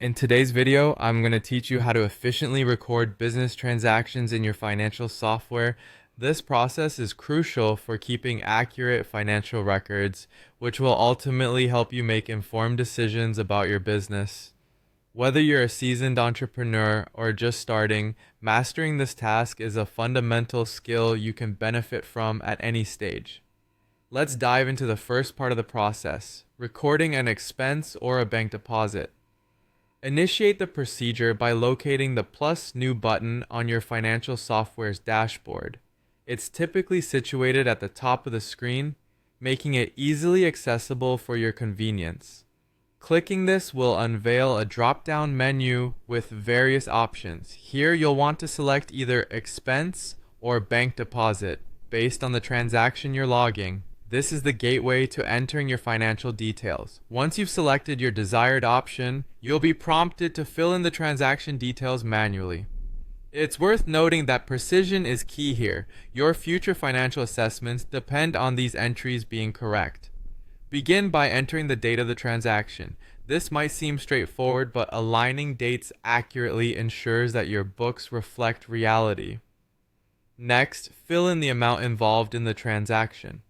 In today's video, I'm going to teach you how to efficiently record business transactions in your financial software. This process is crucial for keeping accurate financial records, which will ultimately help you make informed decisions about your business. Whether you're a seasoned entrepreneur or just starting, mastering this task is a fundamental skill you can benefit from at any stage. Let's dive into the first part of the process, recording an expense or a bank deposit. Initiate the procedure by locating the plus new button on your financial software's dashboard. It's typically situated at the top of the screen, making it easily accessible for your convenience. Clicking this will unveil a drop-down menu with various options. Here you'll want to select either expense or bank deposit based on the transaction you're logging. This is the gateway to entering your financial details. Once you've selected your desired option, you'll be prompted to fill in the transaction details manually. It's worth noting that precision is key here. Your future financial assessments depend on these entries being correct. Begin by entering the date of the transaction. This might seem straightforward, but aligning dates accurately ensures that your books reflect reality. Next, fill in the amount involved in the transaction.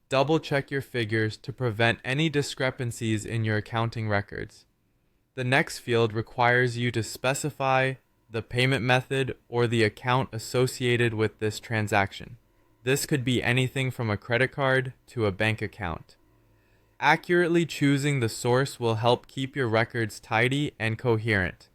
Double-check your figures to prevent any discrepancies in your accounting records. The next field requires you to specify the payment method or the account associated with this transaction. This could be anything from a credit card to a bank account. Accurately choosing the source will help keep your records tidy and coherent.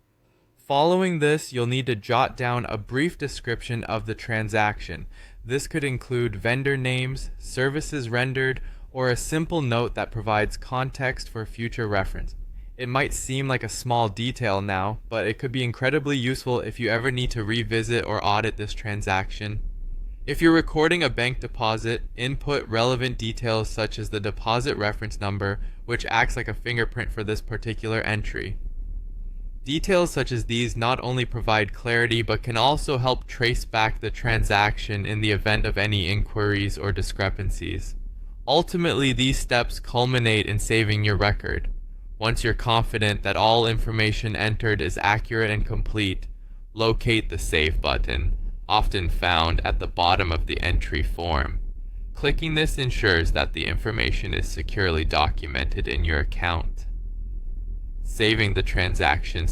Following this, you'll need to jot down a brief description of the transaction. This could include vendor names, services rendered, or a simple note that provides context for future reference. It might seem like a small detail now, but it could be incredibly useful if you ever need to revisit or audit this transaction. If you're recording a bank deposit, input relevant details such as the deposit reference number, which acts like a fingerprint for this particular entry. Details such as these not only provide clarity but can also help trace back the transaction in the event of any inquiries or discrepancies. Ultimately, these steps culminate in saving your record. Once you're confident that all information entered is accurate and complete, locate the Save button, often found at the bottom of the entry form. Clicking this ensures that the information is securely documented in your account. Saving the transaction